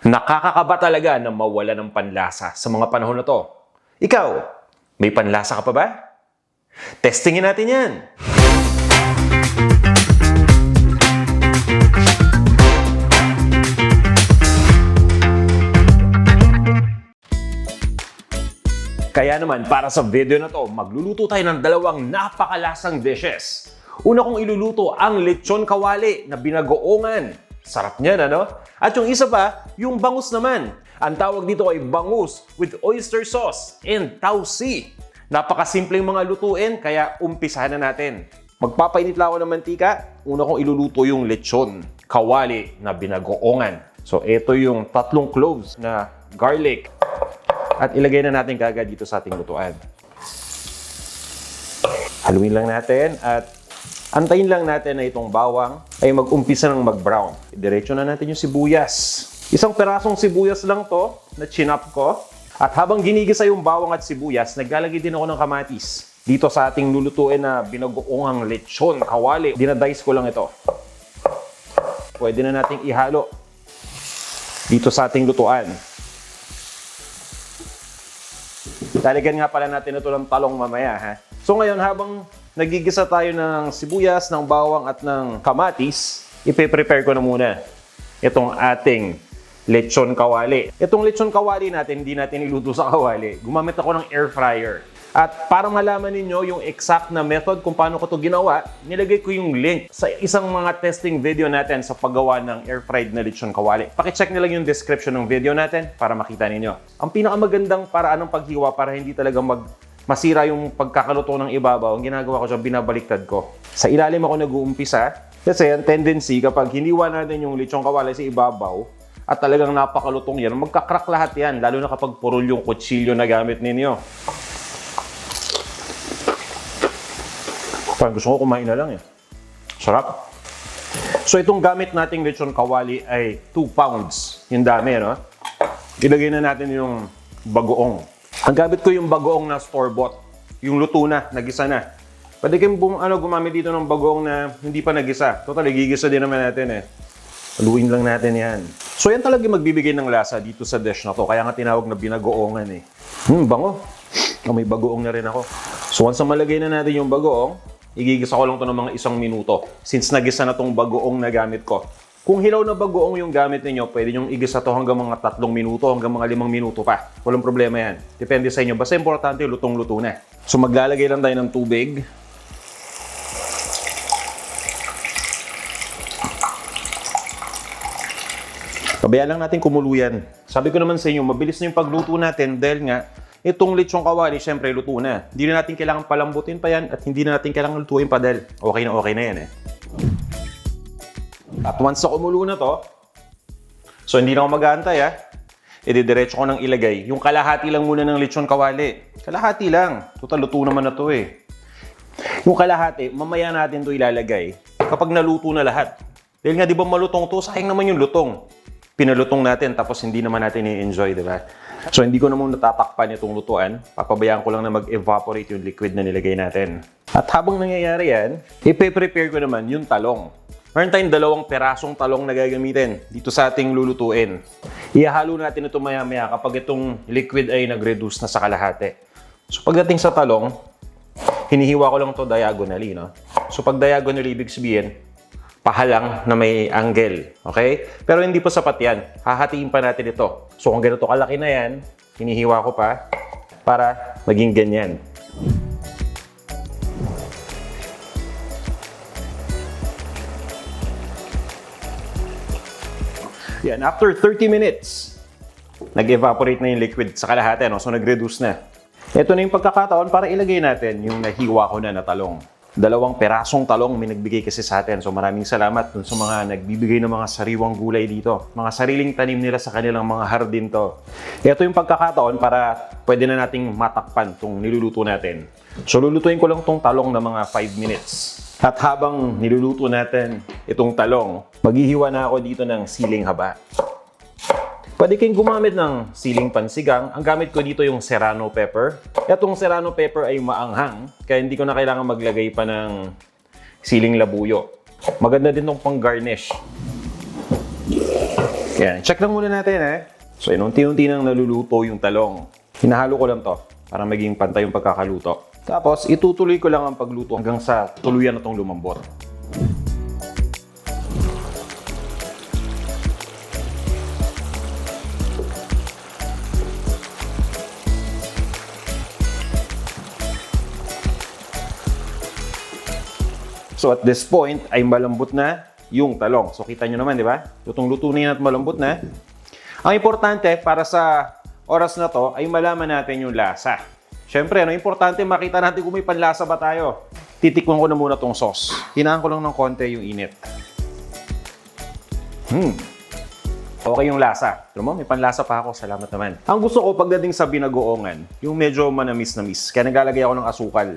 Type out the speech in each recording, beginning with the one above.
Nakakakaba talaga na mawala ng panlasa sa mga panahon na to. Ikaw, may panlasa ka pa ba? Testingin natin yan! Kaya naman, para sa video na to, magluluto tayo ng dalawang napakalasang dishes. Una kong iluluto ang lechon kawali na binagoongan. Sarap niyan, ano? At yung isa pa, yung bangus naman. Ang tawag dito ay bangus with oyster sauce and tausi. Napakasimpleng mga lutuin, kaya umpisahan na natin. Magpapainit lang ako ng mantika. Una kong iluluto yung lechon kawali na binagoongan. So, ito yung 3 cloves na garlic. At ilagay na natin kagad dito sa ating lutuan. Haluin lang natin at antayin lang natin na itong bawang ay mag-umpisa ng mag-brown. Diretso na natin yung sibuyas. Isang perasong sibuyas lang to na chinop ko. At habang ginigisa yung bawang at sibuyas, naglalagay din ako ng kamatis. Dito sa ating lulutuin na binagoongang lechon kawali, dinadice ko lang ito. Pwede na nating ihalo dito sa ating lutuan. Lalagyan nga pala natin ito ng talong mamaya, ha? So ngayon, habang nagigisa tayo ng sibuyas, ng bawang at ng kamatis, ipe-prepare ko na muna itong ating lechon kawali. Itong lechon kawali natin, hindi natin iluto sa kawali. Gumamit ako ng air fryer. At para malaman ninyo yung exact na method kung paano ko ito ginawa, nilagay ko yung link sa isang mga testing video natin sa paggawa ng air fried na lechon kawali. Pakicheck nyo lang yung description ng video natin para makita ninyo. Ang pinakamagandang paraan ng paghiwa para hindi talaga masira yung pagkakaluto ng ibabaw, ang ginagawa ko dyan, binabaliktad ko. Sa ilalim ako nag-uumpisa kasi ang tendency kapag hiniwa natin yung lechon kawali sa ibabaw at talagang napakalutong yan, magkakrak lahat yan, lalo na kapag purol yung kutsilyo na gamit ninyo. Parang gusto ko kumain na lang eh. Sarap. So itong gamit nating lechon kawali ay 2 pounds. Yung dami, no? Ilagay na natin yung bagoong. Ang gamit ko yung bagoong na store-bought. Yung luto na, nagisa na. Pwede kayong gumamit dito ng bagoong na hindi pa nagisa. Total, gigisa din naman natin eh. Haluin lang natin yan. So yan talaga magbibigay ng lasa dito sa dish na to. Kaya nga tinawag na binagoongan eh. Bango. May bagoong na rin ako. So once na malagay na natin yung bagoong, igigisa ko lang ito ng mga 1 minuto since nagisa na itong bagoong na gamit ko. Kung hilaw na bagoong yung gamit ninyo, pwede nyo igisa ito hanggang mga 3 minuto, hanggang mga 5 minuto pa. Walang problema yan. Depende sa inyo. Basta importante, lutong-luto na. So maglalagay lang tayo ng tubig. Pabayaan lang natin kumuluyan. Sabi ko naman sa inyo, mabilis na yung pagluto natin dahil nga, itong lechong kawali, syempre, luto na. Hindi na natin kailangan palambutin pa yan at hindi na natin kailangan lutuin pa dahil okay na yan eh. At once na kumulo na to, so hindi na ako mag-aantay ididiretso ko nang ilagay. Yung kalahati lang muna ng lechon kawali. Kalahati lang. Total, luto naman na to eh. Yung kalahati, mamaya natin to ilalagay kapag naluto na lahat. Dahil nga, di ba malutong to? Sayang naman yung lutong. Pinalutong natin tapos hindi naman natin i-enjoy, di ba? So, hindi ko naman natatakpan itong lutuan. Papabayaan ko lang na mag-evaporate yung liquid na nilagay natin. At habang nangyayari yan, ipe-prepare ko naman yung talong. Meron tayong 2 perasong talong na gagamitin dito sa ating lulutuin. Ihahalo natin ito maya-maya kapag itong liquid ay nag-reduce na sa kalahati. So, pagdating sa talong, hinihiwa ko lang ito diagonally, no? So, pag diagonally, ibig sabihin, pahalang na may angle. Okay? Pero hindi pa sapat yan. Hahatiin pa natin ito. So kung ganito kalaki na yan, hinihiwa ko pa para maging ganyan. Yan. After 30 minutes, nag-evaporate na yung liquid sa kalahati. No? So nag-reduce na. Ito na yung pagkakataon para ilagay natin yung nahiwa ko na talong. 2 perasong talong may nagbigay kasi sa atin. So maraming salamat dun sa mga nagbibigay ng mga sariwang gulay dito. Mga sariling tanim nila sa kanilang mga hardin to. Ito yung pagkakataon para pwede na nating matakpan itong niluluto natin. So lulutuin ko lang itong talong na mga 5 minutes. At habang niluluto natin itong talong, maghihiwa na ako dito ng siling haba. Pwede kayong gumamit ng siling pansigang. Ang gamit ko dito yung serrano pepper. Itong serrano pepper ay maanghang, kaya hindi ko na kailangan maglagay pa ng siling labuyo. Maganda din itong pang-garnish. Yan, check lang muna natin So, unti-unti nang naluluto yung talong. Hinahalo ko lang to para maging pantay yung pagkakaluto. Tapos, itutuloy ko lang ang pagluto hanggang sa tuluyan na tong lumambot. So at this point ay malambot na yung talong. So kita nyo naman, di ba? Lutong-luto na yan at malambot na. Ang importante para sa oras na to ay malaman natin yung lasa. Siyempre, importante makita natin kung may panlasa ba tayo. Titikman ko na muna tong sauce. Hinaan ko lang ng konti yung init. Okay yung lasa. Alam mo, may panlasa pa ako. Salamat naman. Ang gusto ko pagdating sa binagoongan, yung medyo manamis-namis. Kaya naglalagay ako ng asukal.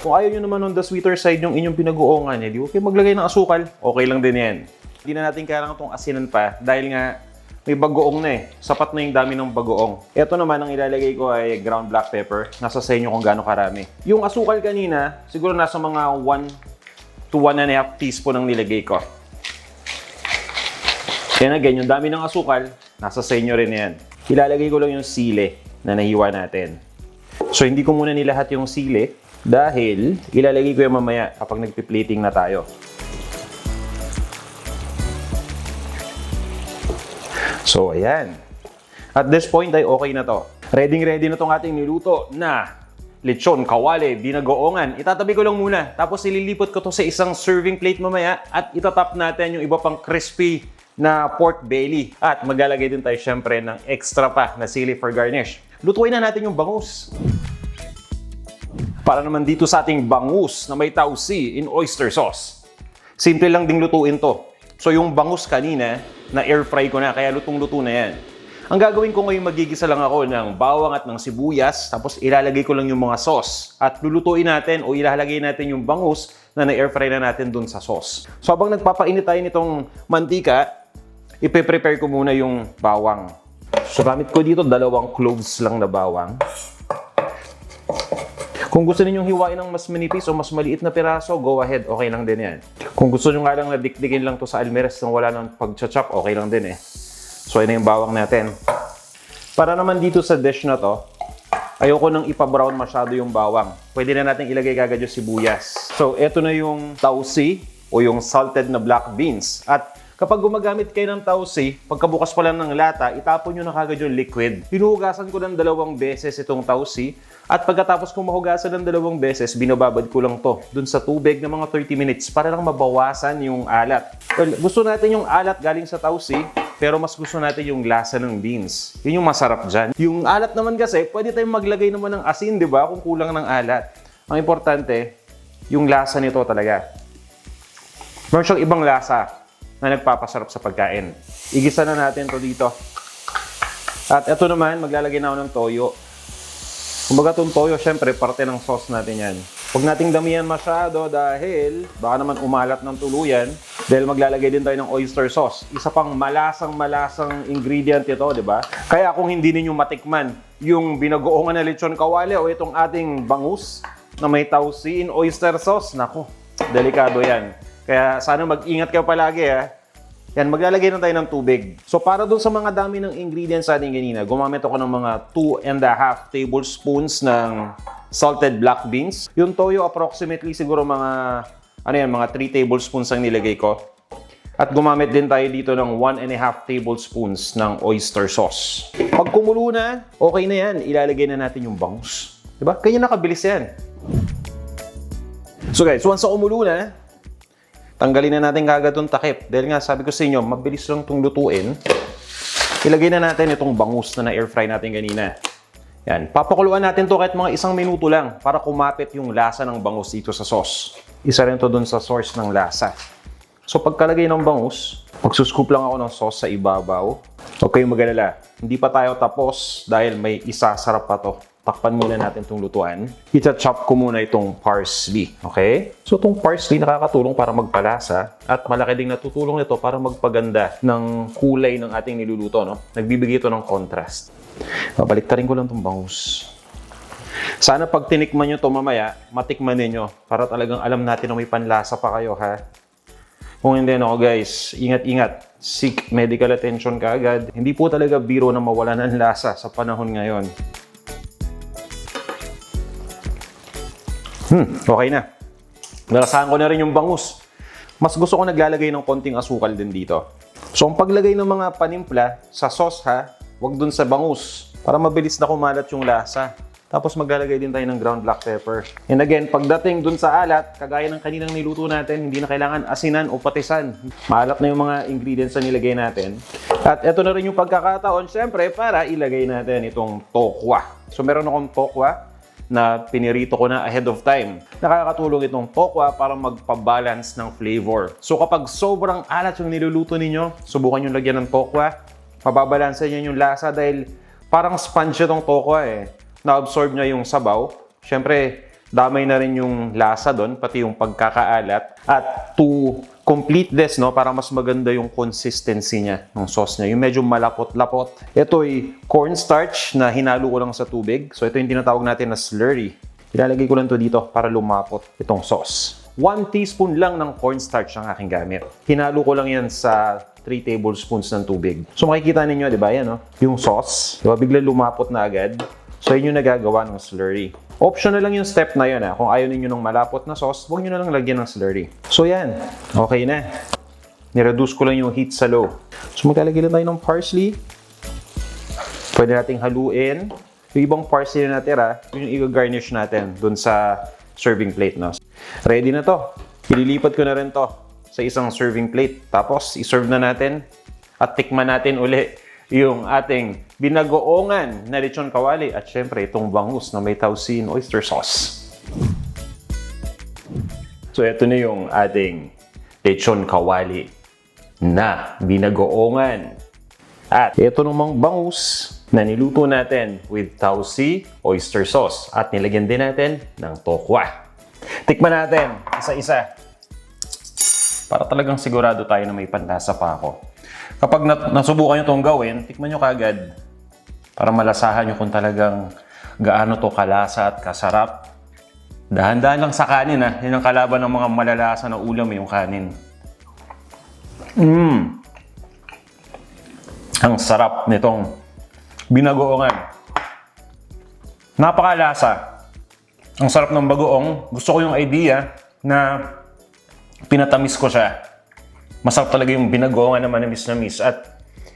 Kung ayaw nyo naman on the sweeter side yung inyong pinagoongan, di okay maglagay ng asukal. Okay lang din yan. Hindi na natin kailangan itong asinan pa dahil nga may bagoong na Sapat na yung dami ng bagoong. Ito naman ang ilalagay ko ay ground black pepper. Nasa sa inyo kung gaano karami. Yung asukal kanina, siguro nasa mga 1 to 1.5 teaspoon ang nilagay ko. Yan again, yung dami ng asukal, nasa sa inyo rin yan. Ilalagay ko lang yung sili na nahiwa natin. So hindi ko muna nilahat yung sili. Dahil, ilalagay ko yung mamaya kapag nagpi-plating na tayo. So, ayan. At this point ay okay na to. Ready na tong ating niluto na lechon, kawali, binagoongan. Itatabi ko lang muna. Tapos ililipot ko to sa isang serving plate mamaya at itatap natin yung iba pang crispy na pork belly. At maglalagay din tayo syempre ng extra pa na sili for garnish. Lutuin na natin yung bangus. Para naman dito sa ating bangus na may tausi in oyster sauce. Simple lang ding lutuin to. So yung bangus kanina, na air fry ko na, kaya lutong-luto na yan. Ang gagawin ko ngayon, magigisa lang ako ng bawang at ng sibuyas, tapos ilalagay ko lang yung mga sauce. At lulutuin natin o ilalagay natin yung bangus na na-air fry na natin dun sa sauce. So habang nagpapainit tayo nitong mantika, ipe-prepare ko muna yung bawang. So gamit ko dito 2 cloves lang na bawang. Kung gusto ninyong hiwain ng mas manipis o mas maliit na piraso, go ahead. Okay lang din yan. Kung gusto nyo nga lang na dikdikin lang to sa almeres nang wala nang pag-chop, okay lang din So, yun na yung bawang natin. Para naman dito sa dish na to, ayoko nang ipa-brown masyado yung bawang. Pwede na natin ilagay kagad yung sibuyas. So, eto na yung tausi o yung salted na black beans. At kapag gumagamit kayo ng tausi, pagkabukas pa lang ng lata, itapon nyo na kagad yung liquid. Hinuhugasan ko ng 2 beses itong tausi. At pagkatapos kong mahugasan ng 2 beses, binababad ko lang to dun sa tubig ng mga 30 minutes para lang mabawasan yung alat. Well, gusto natin yung alat galing sa tausi, pero mas gusto natin yung lasa ng beans. Yun yung masarap dyan. Yung alat naman kasi, pwede tayong maglagay naman ng asin, di ba? Kung kulang ng alat. Ang importante, yung lasa nito talaga. Meron siyang ibang lasa na nagpapasarap sa pagkain. Igisa na natin to dito. At ito naman, maglalagay na ako ng toyo. Kumbaga itong toyo, syempre, parte ng sauce natin yan. Huwag nating damihan masyado dahil baka naman umalat ng tuluyan dahil maglalagay din tayo ng oyster sauce. Isa pang malasang ingredient ito, di ba? Kaya kung hindi ninyo matikman yung binagoongan na lechon kawali o itong ating bangus na may tausi in oyster sauce, naku, delikado yan. Kaya sana mag-ingat kayo palagi Yan, maglalagay na tayo ng tubig. So para dun sa mga dami ng ingredients sa ating kanina, gumamit ako ng mga 2.5 tablespoons ng salted black beans. Yung toyo approximately siguro mga 3 tablespoons ang nilagay ko. At gumamit din tayo dito ng 1.5 tablespoons ng oyster sauce. Pag kumulo na, okay na yan. Ilalagay na natin yung bangus. Diba? Kaya nakabilis yan. So guys, once na kumulo na, tanggalin na natin kagad itong takip. Dahil nga, sabi ko sa inyo, mabilis lang itong lutuin. Ilagay na natin itong bangus na na-air fry natin kanina. Yan. Papakuluan natin to kahit mga 1 minuto lang para kumapit yung lasa ng bangus dito sa sauce. Isa rin to dun sa source ng lasa. So, pagkalagay ng bangus, magsuscoop lang ako ng sauce sa ibabaw. Huwag kayong mag-alala. Hindi pa tayo tapos dahil may isasarap pa to. Takpan muna natin itong lutuan. Ita-chop ko muna itong parsley. Okay? So itong parsley nakakatulong para magpalasa at malaki ding natutulong nito para magpaganda ng kulay ng ating niluluto. No? Nagbibigay ito ng contrast. Babaliktarin ko lang itong bangus. Sana pag tinikman nyo ito mamaya, matikman ninyo para talagang alam natin na may panlasa pa kayo, ha? Kung hindi, no, guys, ingat-ingat. seek medical attention ka agad. Hindi po talaga biro na mawala ng lasa sa panahon ngayon. Okay na. Nalasahan ko na rin yung bangus. Mas gusto ko naglalagay ng konting asukal din dito. So, ang paglagay ng mga panimpla sa sauce ha, wag dun sa bangus para mabilis na kumalat yung lasa. Tapos maglalagay din tayo ng ground black pepper. And again, pagdating dun sa alat, kagaya ng kaninang niluto natin, hindi na kailangan asinan o patisan. Maalat na yung mga ingredients na nilagay natin. At ito na rin yung pagkakataon, syempre, para ilagay natin itong tokwa. So meron akong tokwa na pinirito ko na ahead of time. Nakakatulong itong tokwa para magpa-balance ng flavor. So kapag sobrang alat yung niluluto ninyo, subukan yung lagyan ng tokwa. Mababalansa niya yung lasa dahil parang sponge itong tokwa eh. Na-absorb niya yung sabaw. Siyempre, damay na rin yung lasa doon, pati yung pagkakaalat. At to complete this, no, para mas maganda yung consistency niya, ng sauce niya. Yung medyo malapot-lapot. Ito ay cornstarch na hinalo ko lang sa tubig. So, ito yung tinatawag natin na slurry. Ilalagay ko lang to dito para lumapot itong sauce. 1 teaspoon lang ng cornstarch ang aking gamit. Hinalo ko lang yan sa 3 tablespoons ng tubig. So, makikita ninyo, di ba, yan, no? Yung sauce. Di ba, bigla lumapot na agad. So, yun yung nagagawa ng slurry. Optional lang yung step na yun. Kung ayaw ninyo ng malapot na sauce, huwag nyo na lang lagyan ng slurry. So, yan. Okay na. Nireduce ko lang yung heat sa low. So, maglalagay lang tayo ng parsley. Pwede nating haluin. Yung ibang parsley na natira, yun yung i-garnish natin dun sa serving plate. No? Ready na to. Ililipat ko na rin to sa isang serving plate. Tapos, i-serve na natin at tikman natin uli yung ating binagoongan na lechon kawali at syempre itong bangus na may tausin oyster sauce. So ito na yung ating lechon kawali na binagoongan. At ito namang bangus na niluto natin with tausi oyster sauce at nilagyan din natin ng tokwa. Tikman natin isa-isa para talagang sigurado tayo na may panlasa pa ako. Kapag nasubukan nyo itong gawin, tikman nyo kagad para malasahan nyo kung talagang gaano to kalasa at kasarap. Dahan-dahan lang sa kanin ha. Yan ang kalaban ng mga malalasa na ulam yung kanin. Ang sarap nitong binagoongan. Napakalasa. Ang sarap ng bagoong. Gusto ko yung idea na pinatamis ko siya. Masarap talaga yung binagoongan na manamis-namis. At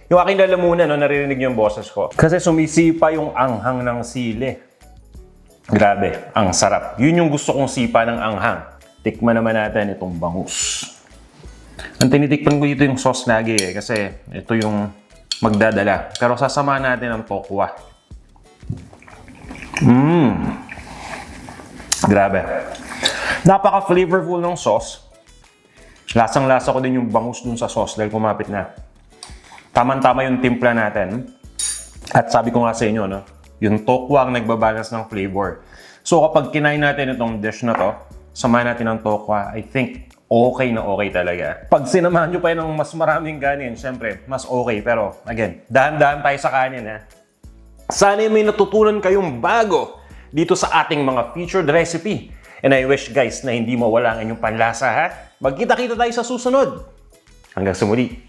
yung aking lalamunan, no, naririnig niyo yung boses ko. Kasi sumisipa yung anghang ng sili. Grabe, ang sarap. Yun yung gusto kong sipa ng anghang. Tikman naman natin itong bangus. Ang tinitikpan ko dito yung sauce lagi eh, kasi ito yung magdadala. Pero sasamahan natin ang tokwa. Grabe. Napaka-flavorful ng sauce. Lasang-lasa ko din yung bangus dun sa sauce dahil kumapit na. Tama-tama yung timpla natin. At sabi ko nga sa inyo, no, yung tokwa ang nagbabalance ng flavor. So kapag kinain natin itong dish na to, samahan natin ng tokwa, I think okay na okay talaga. Pag sinamahan nyo pa yun ng mas maraming kanin, syempre, mas okay. Pero again, dahan-dahan tayo sa kanin ha. Sana may natutunan kayong bago dito sa ating mga featured recipe. And I wish guys na hindi mawala ang inyong panlasa ha. Magkita-kita tayo sa susunod. Hanggang sa muli.